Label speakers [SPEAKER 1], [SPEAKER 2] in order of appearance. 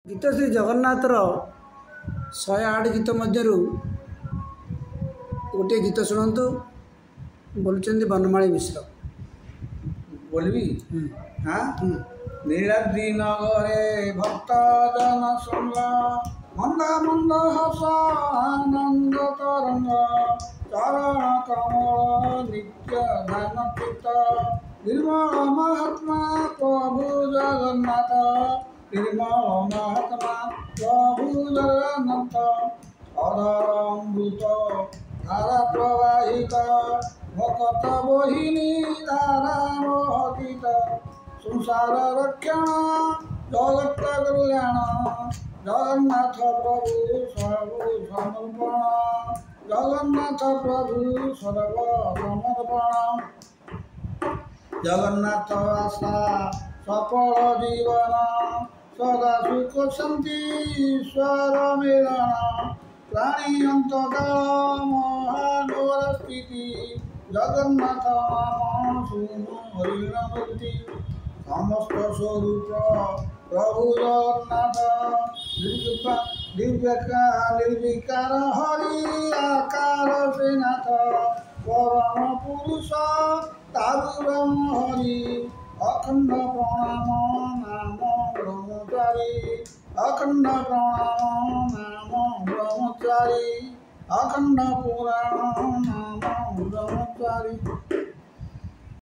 [SPEAKER 1] गीत श्री जगन्नाथर 108 गीत मध्यरु गोटे गीत शुणु बोलुचंदी बनमाली मिश्र
[SPEAKER 2] बोलबी हाँ नीलाद्रि नगरे भक्त जन शुणला मंद मंद हस आनंद तरंग चरण कमल नित्य ध्यान चित्त निर्मल महात्मा प्रभु जगन्नाथ निर्मल महात्मा प्रभु जगन्नाथ अधरमृत धारा प्रवाहित भक्त बहिनी धारा मोहित संसार रक्षण जगत कल्याण जगन्नाथ प्रभु सर्व समर्पण जगन्नाथ प्रभु सर्व समर्पण जगन्नाथ आशा सफल जीवन सदा सुख शांति ईश्वर मिलन प्राणी अंतकाल महानवर स्थिति जगन्नाथ नाम सुनो हरिणमूर्ति समस्त स्वरूप प्रभु जगन्नाथ निर्विकार हरि आकार से नाथ परम पुरुष तारुरम हरि अखंड प्रणाम नाम ब्रह्मचारी अखंड प्रणाम नाम ब्रह्मचारी अखंड पुराण नाम ब्रह्मचारी।